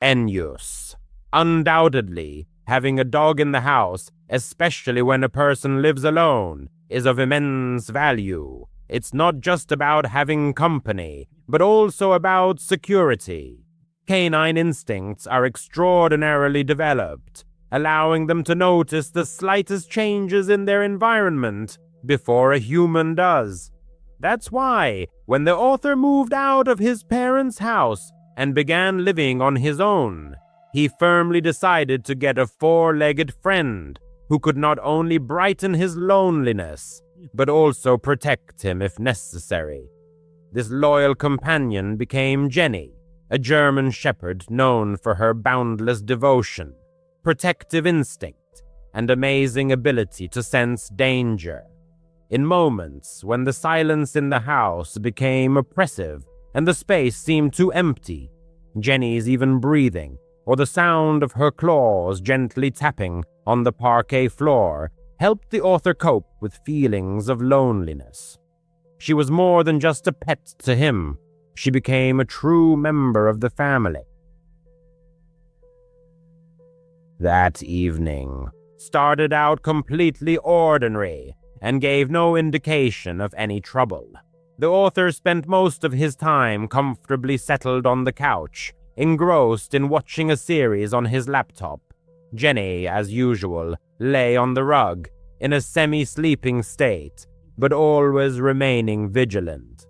ennus. Undoubtedly, having a dog in the house, especially when a person lives alone, is of immense value. It's not just about having company, but also about security. Canine instincts are extraordinarily developed, allowing them to notice the slightest changes in their environment before a human does. That's why, when the author moved out of his parents' house and began living on his own, he firmly decided to get a four-legged friend who could not only brighten his loneliness, but also protect him if necessary. This loyal companion became Jenny, a German shepherd known for her boundless devotion, protective instinct, and amazing ability to sense danger. In moments when the silence in the house became oppressive and the space seemed too empty, Jenny's even breathing, or the sound of her claws gently tapping on the parquet floor, helped the author cope with feelings of loneliness. She was more than just a pet to him. She became a true member of the family. That evening started out completely ordinary and gave no indication of any trouble. The author spent most of his time comfortably settled on the couch, engrossed in watching a series on his laptop. Jenny, as usual, lay on the rug, in a semi-sleeping state, but always remaining vigilant.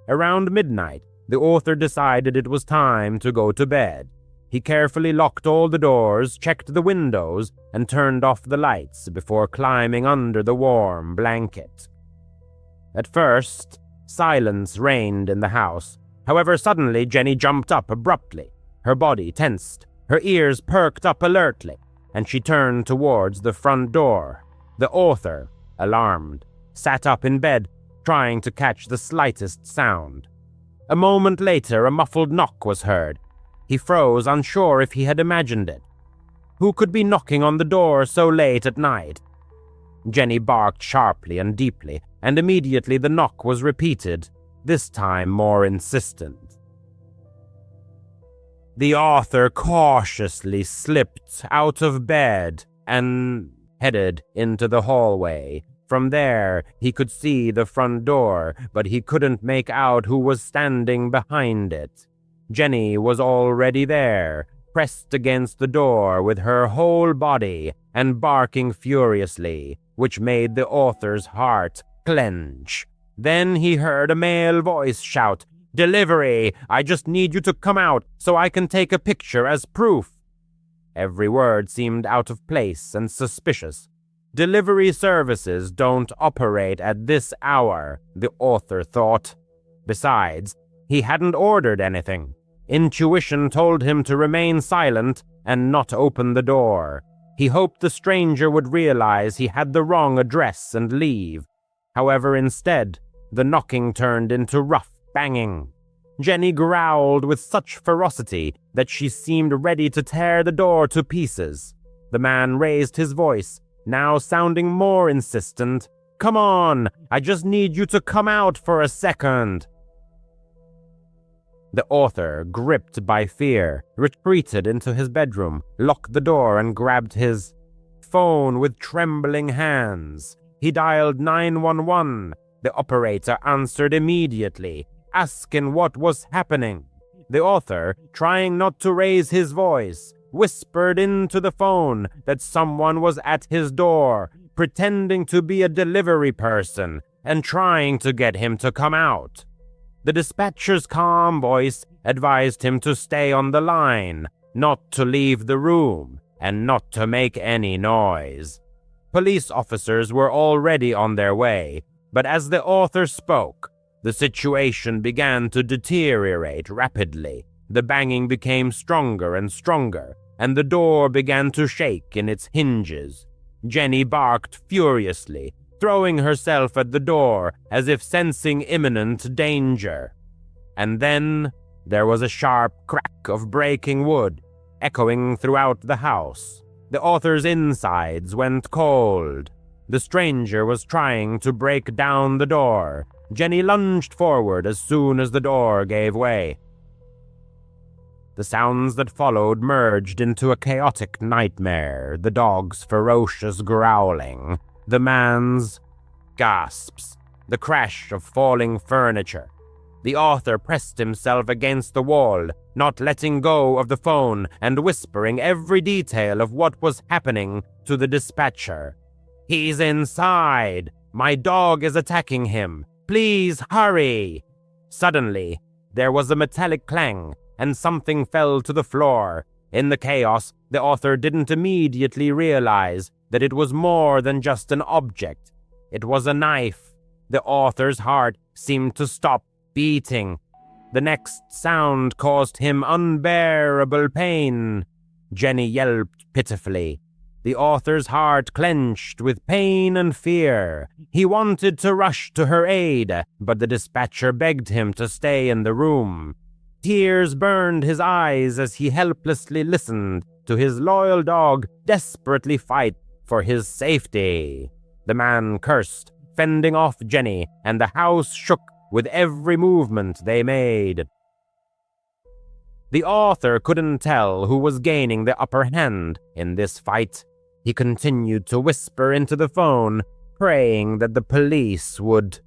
Around midnight, the author decided it was time to go to bed. He carefully locked all the doors, checked the windows, and turned off the lights before climbing under the warm blanket. At first, silence reigned in the house. However, suddenly Jenny jumped up abruptly. Her body tensed, her ears perked up alertly, and she turned towards the front door. The author, alarmed, sat up in bed, trying to catch the slightest sound. A moment later, a muffled knock was heard. He froze, unsure if he had imagined it. Who could be knocking on the door so late at night? Jenny barked sharply and deeply, and immediately the knock was repeated, this time more insistent. The author cautiously slipped out of bed and headed into the hallway. From there, he could see the front door, but he couldn't make out who was standing behind it. Jenny was already there, pressed against the door with her whole body and barking furiously, which made the author's heart clench. Then he heard a male voice shout, "Delivery! I just need you to come out so I can take a picture as proof." Every word seemed out of place and suspicious. Delivery services don't operate at this hour, the author thought. Besides, he hadn't ordered anything. Intuition told him to remain silent and not open the door. He hoped the stranger would realize he had the wrong address and leave. However, instead, the knocking turned into rough banging. Jenny growled with such ferocity that she seemed ready to tear the door to pieces. The man raised his voice, now sounding more insistent. "Come on, I just need you to come out for a second." The author, gripped by fear, retreated into his bedroom, locked the door, and grabbed his phone with trembling hands. He dialed 911. The operator answered immediately, asking what was happening. The author, trying not to raise his voice, whispered into the phone that someone was at his door, pretending to be a delivery person and trying to get him to come out. The dispatcher's calm voice advised him to stay on the line, not to leave the room, and not to make any noise. Police officers were already on their way, but as the author spoke, the situation began to deteriorate rapidly. The banging became stronger and stronger, and the door began to shake in its hinges. Jenny barked furiously, throwing herself at the door as if sensing imminent danger. And then there was a sharp crack of breaking wood, echoing throughout the house. The author's insides went cold. The stranger was trying to break down the door. Jenny lunged forward as soon as the door gave way. The sounds that followed merged into a chaotic nightmare, the dog's ferocious growling, the man's gasps, the crash of falling furniture. The author pressed himself against the wall, not letting go of the phone and whispering every detail of what was happening to the dispatcher. "He's inside! My dog is attacking him! Please hurry!" Suddenly, there was a metallic clang, and something fell to the floor. In the chaos, the author didn't immediately realize that it was more than just an object. It was a knife. The author's heart seemed to stop beating. The next sound caused him unbearable pain. Jenny yelped pitifully. The author's heart clenched with pain and fear. He wanted to rush to her aid, but the dispatcher begged him to stay in the room. Tears burned his eyes as he helplessly listened to his loyal dog desperately fight for his safety. The man cursed, fending off Jenny, and the house shook with every movement they made. The author couldn't tell who was gaining the upper hand in this fight. He continued to whisper into the phone, praying that the police would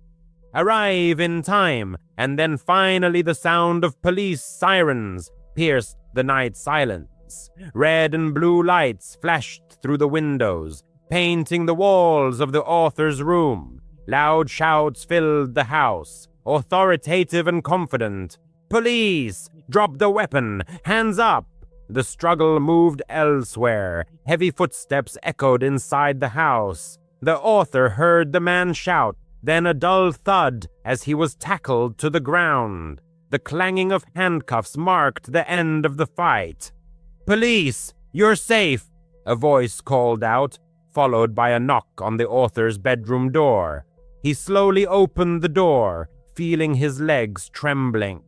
arrive in time, and then finally the sound of police sirens pierced the night silence. Red and blue lights flashed through the windows, painting the walls of the author's room. Loud shouts filled the house, authoritative and confident. "Police! Drop the weapon! Hands up!" The struggle moved elsewhere. Heavy footsteps echoed inside the house. The author heard the man shout, then a dull thud as he was tackled to the ground. The clanging of handcuffs marked the end of the fight. "Police! You're safe!" a voice called out, followed by a knock on the author's bedroom door. He slowly opened the door, feeling his legs trembling.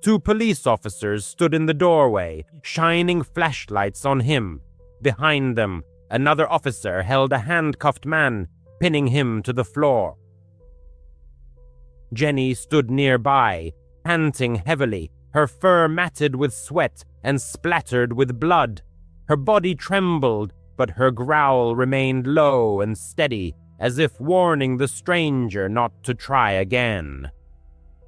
2 police officers stood in the doorway, shining flashlights on him. Behind them, another officer held a handcuffed man, pinning him to the floor. Jenny stood nearby, panting heavily, her fur matted with sweat and splattered with blood. Her body trembled, but her growl remained low and steady, as if warning the stranger not to try again.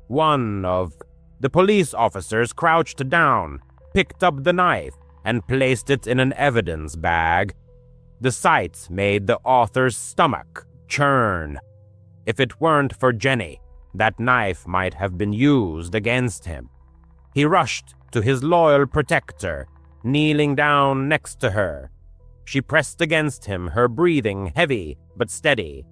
One of the police officers crouched down, picked up the knife, and placed it in an evidence bag. The sight made the author's stomach churn. If it weren't for Jenny, that knife might have been used against him. He rushed to his loyal protector, kneeling down next to her. She pressed against him, her breathing heavy but steady.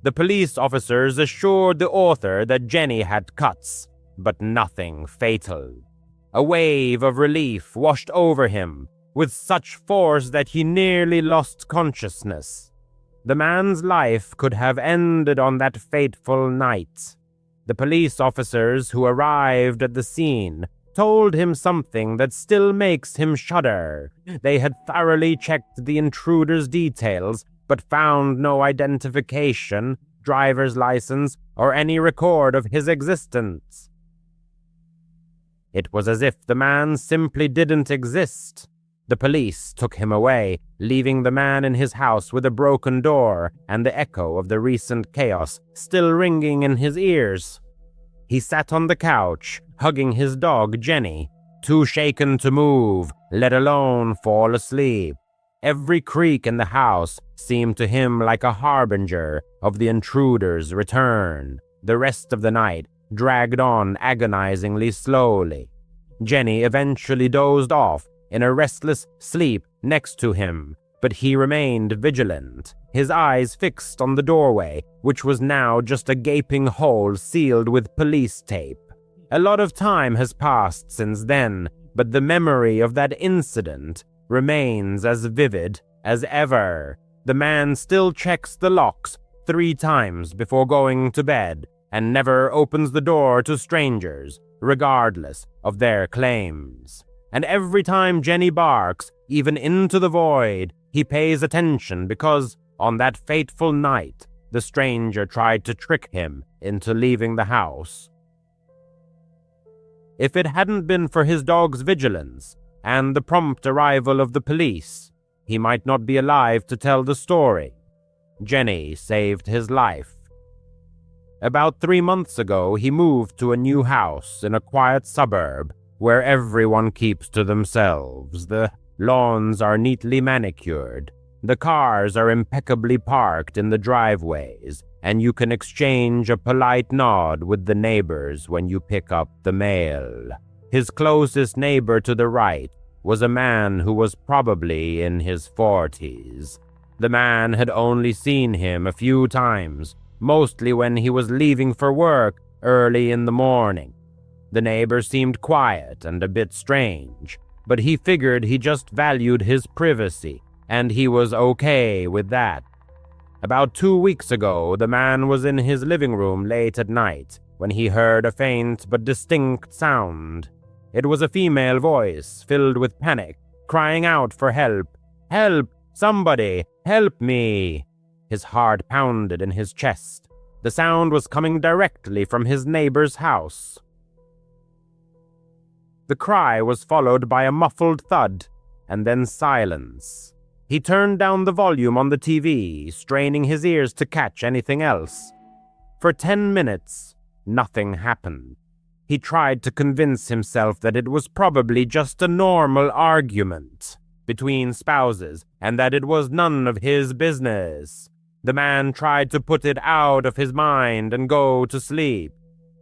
The police officers assured the author that Jenny had cuts, but nothing fatal. A wave of relief washed over him, with such force that he nearly lost consciousness. The man's life could have ended on that fateful night. The police officers who arrived at the scene told him something that still makes him shudder. They had thoroughly checked the intruder's details, but found no identification, driver's license, or any record of his existence. It was as if the man simply didn't exist. The police took him away, leaving the man in his house with a broken door and the echo of the recent chaos still ringing in his ears. He sat on the couch, hugging his dog Jenny, too shaken to move, let alone fall asleep. Every creak in the house seemed to him like a harbinger of the intruder's return. The rest of the night dragged on agonizingly slowly. Jenny eventually dozed off in a restless sleep next to him, but he remained vigilant, his eyes fixed on the doorway, which was now just a gaping hole sealed with police tape. A lot of time has passed since then, but the memory of that incident remains as vivid as ever. The man still checks the locks 3 times before going to bed and never opens the door to strangers, regardless of their claims. And every time Jenny barks, even into the void, he pays attention because, on that fateful night, the stranger tried to trick him into leaving the house. If it hadn't been for his dog's vigilance and the prompt arrival of the police, he might not be alive to tell the story. Jenny saved his life. About 3 months ago, he moved to a new house in a quiet suburb where everyone keeps to themselves. The lawns are neatly manicured. The cars are impeccably parked in the driveways, and you can exchange a polite nod with the neighbors when you pick up the mail. His closest neighbor to the right was a man who was probably in his 40s. The man had only seen him a few times, mostly when he was leaving for work early in the morning. The neighbor seemed quiet and a bit strange, but he figured he just valued his privacy, and he was okay with that. About 2 weeks ago, the man was in his living room late at night when he heard a faint but distinct sound. It was a female voice filled with panic, crying out for help. "Help! Somebody! Help me!" His heart pounded in his chest. The sound was coming directly from his neighbor's house. The cry was followed by a muffled thud, and then silence. He turned down the volume on the TV, straining his ears to catch anything else. For 10 minutes, nothing happened. He tried to convince himself that it was probably just a normal argument between spouses, and that it was none of his business. The man tried to put it out of his mind and go to sleep.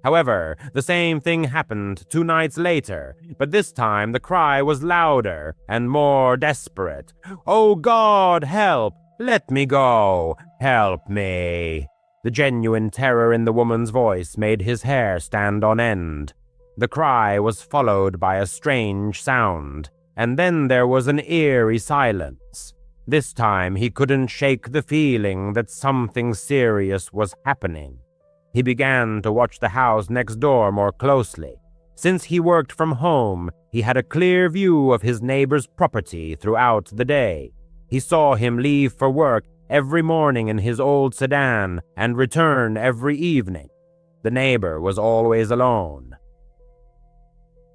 However, the same thing happened 2 nights later, but this time the cry was louder and more desperate. "Oh God, help! Let me go! Help me!" The genuine terror in the woman's voice made his hair stand on end. The cry was followed by a strange sound, and then there was an eerie silence. This time he couldn't shake the feeling that something serious was happening. He began to watch the house next door more closely. Since he worked from home, he had a clear view of his neighbor's property throughout the day. He saw him leave for work every morning in his old sedan and return every evening. The neighbor was always alone.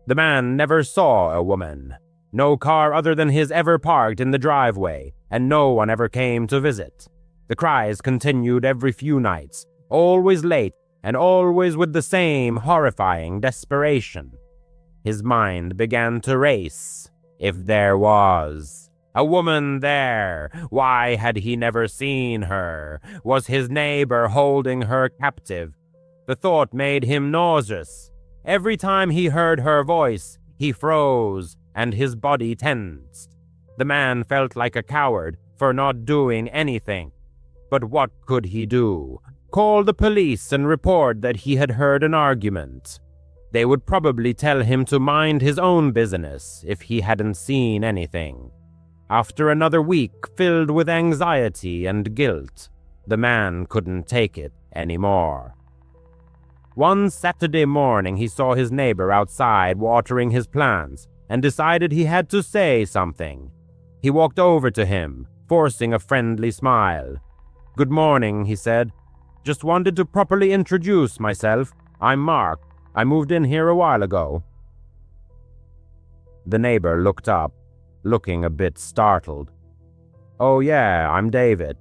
The man never saw a woman. No car other than his ever parked in the driveway, and no one ever came to visit. The cries continued every few nights, always late and always with the same horrifying desperation. His mind began to race. If there was a woman there, why had he never seen her? Was his neighbor holding her captive? The thought made him nauseous. Every time he heard her voice, he froze and his body tensed. The man felt like a coward for not doing anything. But what could he do? Call the police and report that he had heard an argument. They would probably tell him to mind his own business if he hadn't seen anything. After another week filled with anxiety and guilt, the man couldn't take it anymore. One Saturday morning, he saw his neighbor outside watering his plants and decided he had to say something. He walked over to him, forcing a friendly smile. "Good morning," he said. "Just wanted to properly introduce myself. I'm Mark. I moved in here a while ago." The neighbor looked up, looking a bit startled. "Oh yeah, I'm David,"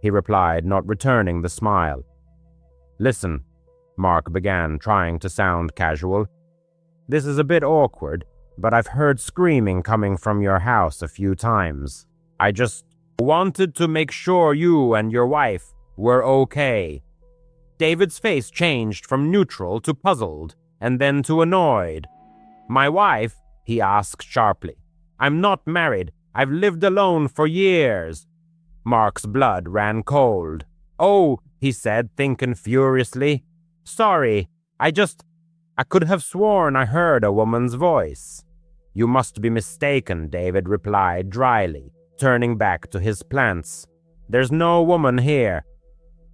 he replied, not returning the smile. "Listen," Mark began, trying to sound casual. "This is a bit awkward, but I've heard screaming coming from your house a few times. I just wanted to make sure you and your wife were okay." David's face changed from neutral to puzzled, and then to annoyed. "My wife?" he asked sharply. "I'm not married. I've lived alone for years." Mark's blood ran cold. "Oh," he said, thinking furiously. "Sorry, I could have sworn I heard a woman's voice." "You must be mistaken," David replied dryly, turning back to his plants. "There's no woman here."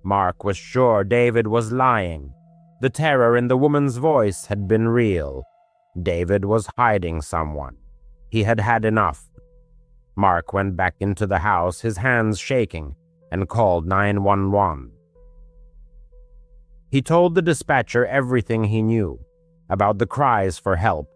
Mark was sure David was lying. The terror in the woman's voice had been real. David was hiding someone. He had had enough. Mark went back into the house, his hands shaking, and called 911. He told the dispatcher everything he knew. about the cries for help,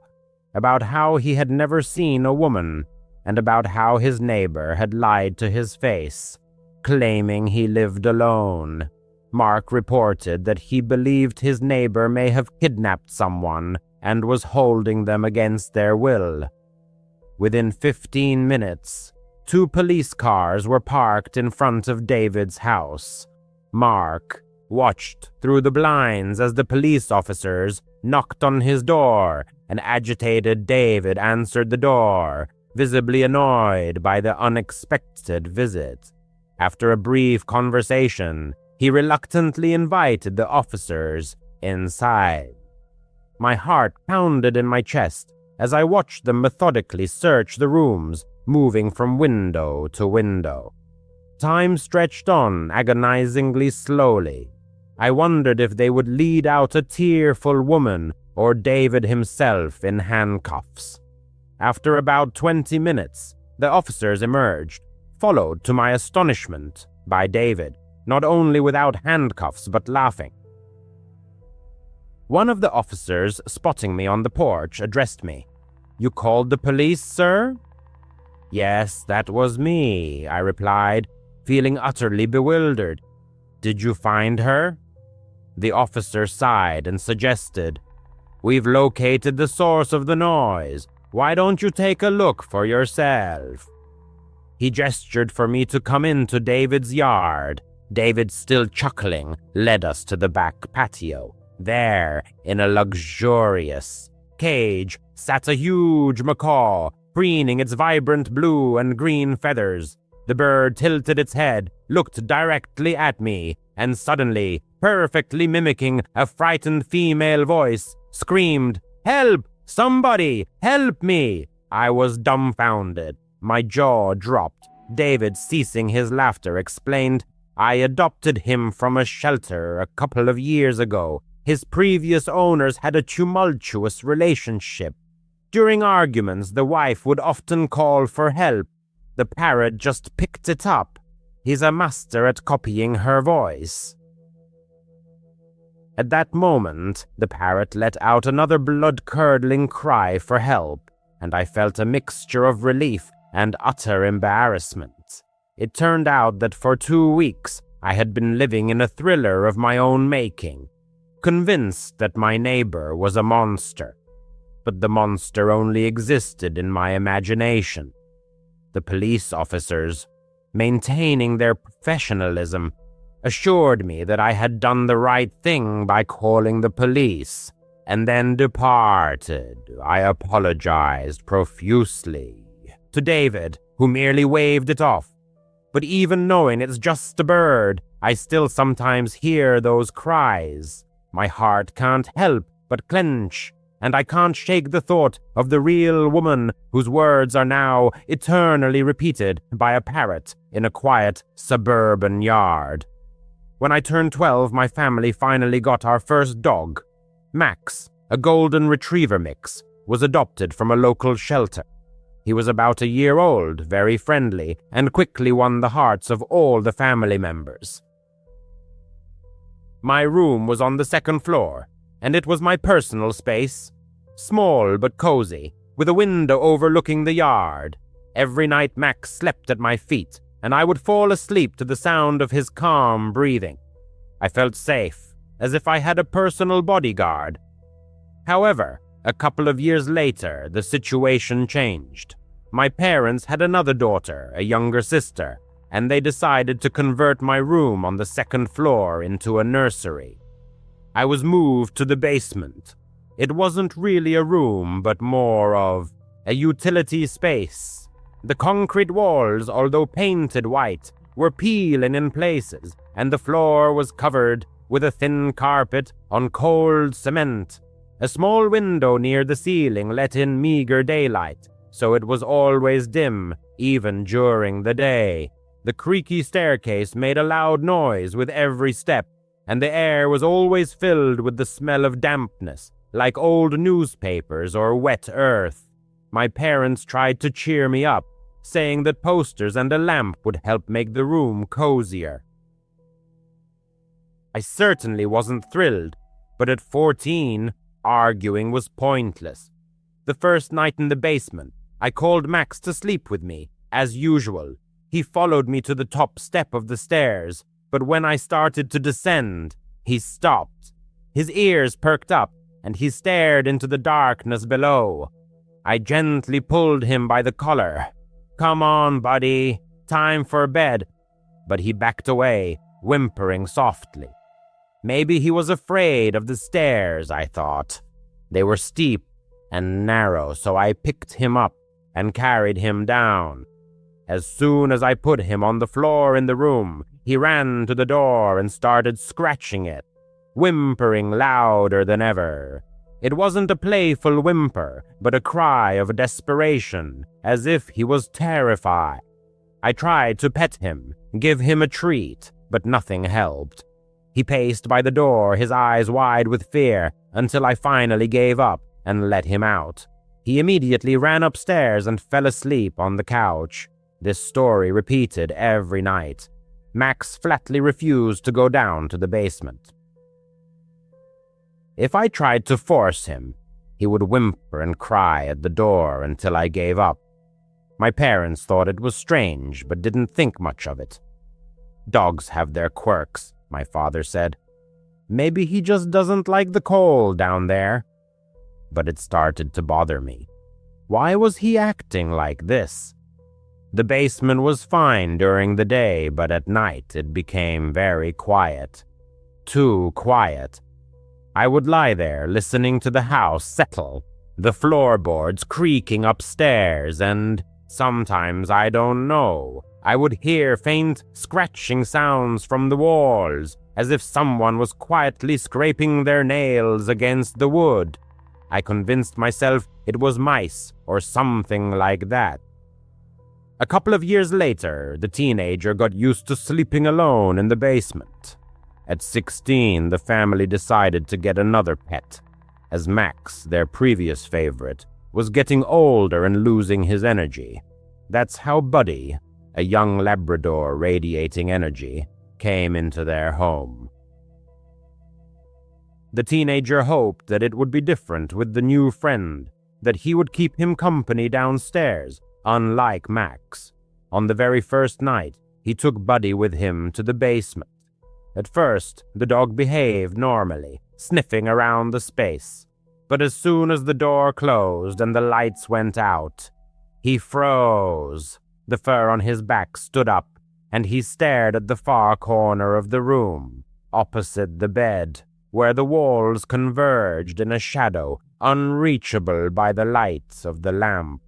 about how he had never seen a woman, and about how his neighbor had lied to his face, claiming he lived alone. Mark reported that he believed his neighbor may have kidnapped someone and was holding them against their will. Within 15 minutes, 2 police cars were parked in front of David's house. Mark watched through the blinds as the police officers knocked on his door, and agitated David answered the door, visibly annoyed by the unexpected visit. After a brief conversation, he reluctantly invited the officers inside. My heart pounded in my chest as I watched them methodically search the rooms, moving from window to window. Time stretched on agonizingly slowly. I wondered if they would lead out a tearful woman or David himself in handcuffs. After about 20 minutes, the officers emerged, followed to my astonishment by David, not only without handcuffs but laughing. One of the officers, spotting me on the porch, addressed me. "You called the police, sir?" "Yes, that was me," I replied, feeling utterly bewildered. "Did you find her?" The officer sighed and suggested, "We've located the source of the noise. Why don't you take a look for yourself?" He gestured for me to come into David's yard. David, still chuckling, led us to the back patio. There, in a luxurious cage, sat a huge macaw, preening its vibrant blue and green feathers. The bird tilted its head, looked directly at me, and suddenly, perfectly mimicking a frightened female voice, screamed, "Help! Somebody! Help me!" I was dumbfounded. My jaw dropped. David, ceasing his laughter, explained, "I adopted him from a shelter a couple of years ago. His previous owners had a tumultuous relationship. During arguments, the wife would often call for help. The parrot just picked it up. He's a master at copying her voice." At that moment, the parrot let out another blood-curdling cry for help, and I felt a mixture of relief and utter embarrassment. It turned out that for 2 weeks I had been living in a thriller of my own making, convinced that my neighbor was a monster. But the monster only existed in my imagination. The police officers, maintaining their professionalism, assured me that I had done the right thing by calling the police, and then departed. I apologized profusely to David, who merely waved it off. But even knowing it's just a bird, I still sometimes hear those cries. My heart can't help but clench, and I can't shake the thought of the real woman whose words are now eternally repeated by a parrot in a quiet suburban yard. When I turned 12, my family finally got our first dog. Max, a golden retriever mix, was adopted from a local shelter. He was about a year old, very friendly, and quickly won the hearts of all the family members. My room was on the 2nd floor, and it was my personal space, small but cozy, with a window overlooking the yard. Every night Max slept at my feet, and I would fall asleep to the sound of his calm breathing. I felt safe, as if I had a personal bodyguard. However, a couple of years later, the situation changed. My parents had another daughter, a younger sister, and they decided to convert my room on the 2nd floor into a nursery. I was moved to the basement. It wasn't really a room, but more of a utility space. The concrete walls, although painted white, were peeling in places, and the floor was covered with a thin carpet on cold cement. A small window near the ceiling let in meager daylight, so it was always dim, even during the day. The creaky staircase made a loud noise with every step, and the air was always filled with the smell of dampness, like old newspapers or wet earth. My parents tried to cheer me up, saying that posters and a lamp would help make the room cozier. I certainly wasn't thrilled, but at 14, Arguing was pointless. The first night in the basement, I called Max to sleep with me, as usual. He followed me to the top step of the stairs, but when I started to descend, he stopped. His ears perked up, and he stared into the darkness below. I gently pulled him by the collar. "Come on, buddy, time for bed." But he backed away, whimpering softly. Maybe he was afraid of the stairs, I thought. They were steep and narrow, so I picked him up and carried him down. As soon as I put him on the floor in the room, he ran to the door and started scratching it, whimpering louder than ever. It wasn't a playful whimper, but a cry of desperation, as if he was terrified. I tried to pet him, give him a treat, but nothing helped. He paced by the door, his eyes wide with fear, until I finally gave up and let him out. He immediately ran upstairs and fell asleep on the couch. This story repeated every night. Max flatly refused to go down to the basement. If I tried to force him, he would whimper and cry at the door until I gave up. My parents thought it was strange, but didn't think much of it. "Dogs have their quirks," my father said. "Maybe he just doesn't like the cold down there." But it started to bother me. Why was he acting like this? The basement was fine during the day, but at night it became very quiet. Too quiet. I would lie there listening to the house settle, the floorboards creaking upstairs, and sometimes, I don't know, I would hear faint scratching sounds from the walls, as if someone was quietly scraping their nails against the wood. I convinced myself it was mice or something like that. A couple of years later, the teenager got used to sleeping alone in the basement. At 16, the family decided to get another pet, as Max, their previous favorite, was getting older and losing his energy. That's how Buddy, a young Labrador radiating energy, came into their home. The teenager hoped that it would be different with the new friend, that he would keep him company downstairs, unlike Max. On the very first night, he took Buddy with him to the basement. At first, the dog behaved normally, sniffing around the space. But as soon as the door closed and the lights went out, he froze. The fur on his back stood up, and he stared at the far corner of the room, opposite the bed, where the walls converged in a shadow unreachable by the lights of the lamp.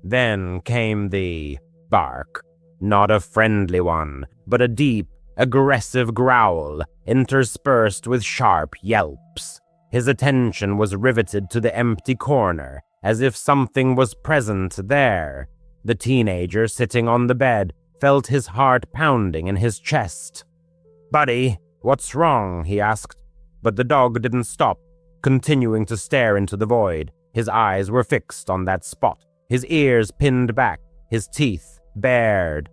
Then came the bark, not a friendly one, but a deep, aggressive growl, interspersed with sharp yelps. His attention was riveted to the empty corner, as if something was present there. The teenager sitting on the bed felt his heart pounding in his chest. "Buddy, what's wrong?" he asked. But the dog didn't stop, continuing to stare into the void. His eyes were fixed on that spot, his ears pinned back, his teeth bared.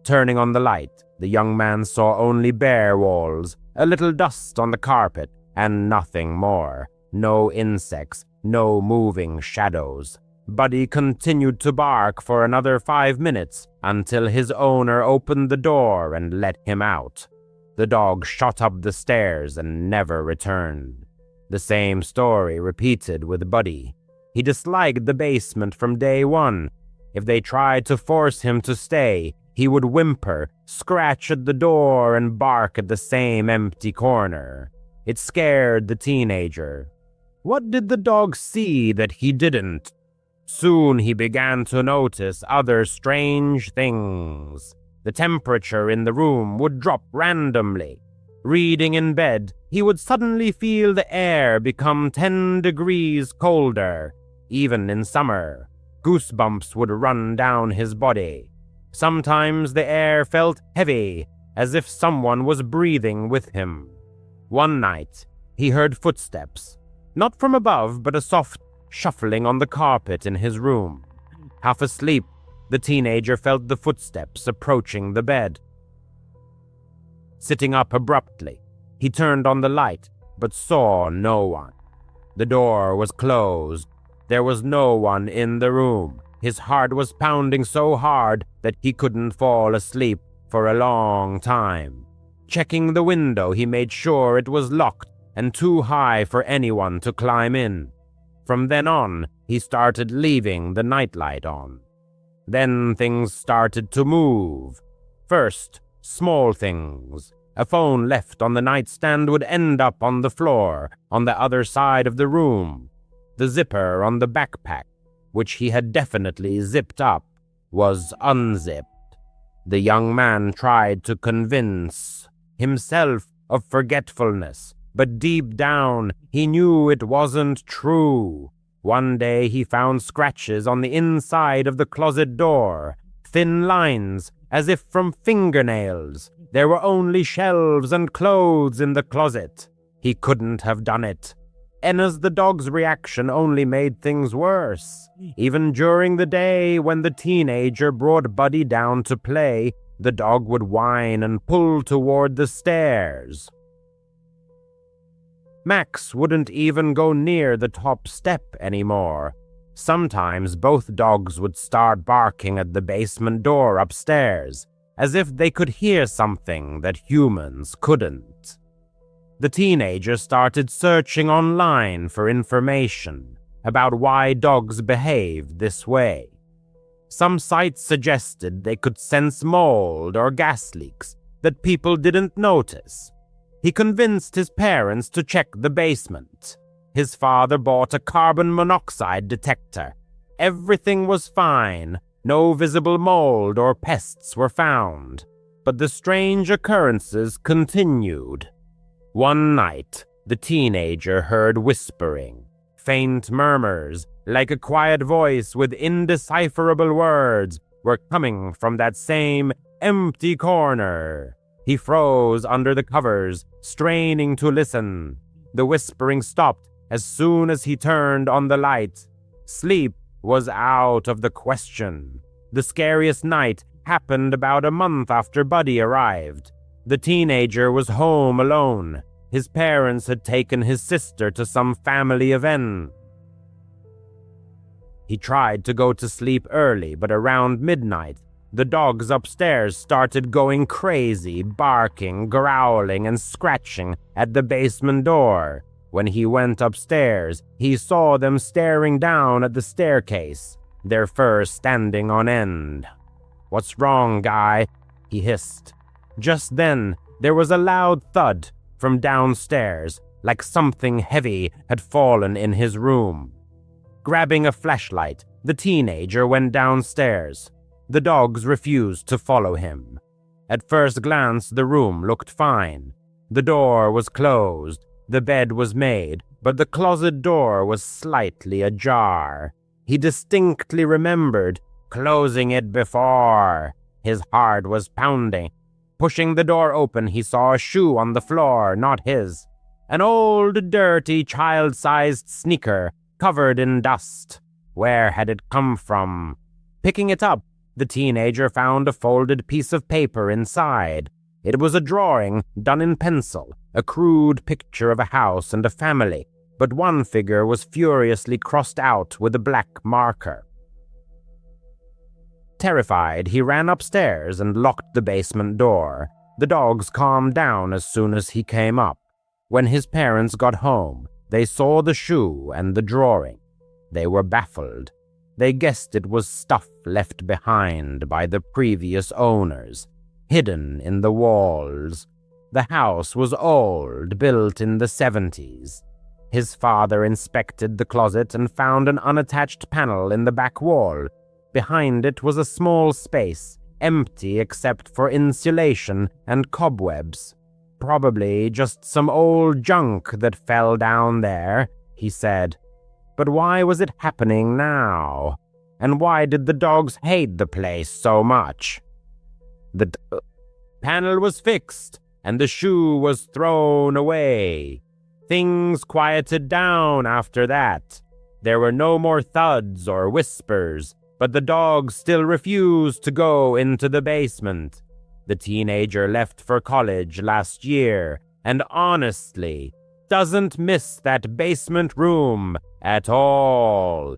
Turning on the light, the young man saw only bare walls, a little dust on the carpet, and nothing more. No insects, no moving shadows. Buddy continued to bark for another 5 minutes until his owner opened the door and let him out. The dog shot up the stairs and never returned. The same story repeated with Buddy. He disliked the basement from day one. If they tried to force him to stay, he would whimper, scratch at the door, and bark at the same empty corner. It scared the teenager. What did the dog see that he didn't? Soon he began to notice other strange things. The temperature in the room would drop randomly. Reading in bed, he would suddenly feel the air become 10 degrees colder. Even in summer, goosebumps would run down his body. Sometimes the air felt heavy, as if someone was breathing with him. One night, he heard footsteps, not from above, but a soft shuffling on the carpet in his room. Half asleep, the teenager felt the footsteps approaching the bed. Sitting up abruptly, he turned on the light, but saw no one. The door was closed. There was no one in the room. His heart was pounding so hard that he couldn't fall asleep for a long time. Checking the window, he made sure it was locked and too high for anyone to climb in. From then on, he started leaving the nightlight on. Then things started to move. First, small things. A phone left on the nightstand would end up on the floor, on the other side of the room. The zipper on the backpack, which he had definitely zipped up, was unzipped. The young man tried to convince himself of forgetfulness, but deep down he knew it wasn't true. One day he found scratches on the inside of the closet door, thin lines as if from fingernails. There were only shelves and clothes in the closet. He couldn't have done it. Enna's the dog's reaction only made things worse. Even during the day when the teenager brought Buddy down to play, the dog would whine and pull toward the stairs. Max wouldn't even go near the top step anymore. Sometimes both dogs would start barking at the basement door upstairs, as if they could hear something that humans couldn't. The teenager started searching online for information about why dogs behaved this way. Some sites suggested they could sense mold or gas leaks that people didn't notice. He convinced his parents to check the basement. His father bought a carbon monoxide detector. Everything was fine. No visible mold or pests were found. But the strange occurrences continued. One night, the teenager heard whispering, faint murmurs, like a quiet voice with indecipherable words, were coming from that same empty corner. He froze under the covers, straining to listen. The whispering stopped as soon as he turned on the light. Sleep was out of the question. The scariest night happened about a month after Buddy arrived. The teenager was home alone. His parents had taken his sister to some family event. He tried to go to sleep early, but around midnight, the dogs upstairs started going crazy, barking, growling, and scratching at the basement door. When he went upstairs, he saw them staring down at the staircase, their fur standing on end. "What's wrong, guy?" he hissed. Just then, there was a loud thud from downstairs, like something heavy had fallen in his room. Grabbing a flashlight, the teenager went downstairs. The dogs refused to follow him. At first glance, the room looked fine. The door was closed, the bed was made, but the closet door was slightly ajar. He distinctly remembered closing it before. His heart was pounding. Pushing the door open, he saw a shoe on the floor, not his. An old, dirty, child-sized sneaker, covered in dust. Where had it come from? Picking it up, the teenager found a folded piece of paper inside. It was a drawing done in pencil, a crude picture of a house and a family, but one figure was furiously crossed out with a black marker. Terrified, he ran upstairs and locked the basement door. The dogs calmed down as soon as he came up. When his parents got home, they saw the shoe and the drawing. They were baffled. They guessed it was stuff left behind by the previous owners, hidden in the walls. The house was old, built in the 70s. His father inspected the closet and found an unattached panel in the back wall. Behind it was a small space, empty except for insulation and cobwebs. Probably just some old junk that fell down there, he said. But why was it happening now? And why did the dogs hate the place so much? The panel was fixed, and the shoe was thrown away. Things quieted down after that. There were no more thuds or whispers, but the dogs still refused to go into the basement. The teenager left for college last year, and honestly, doesn't miss that basement room at all.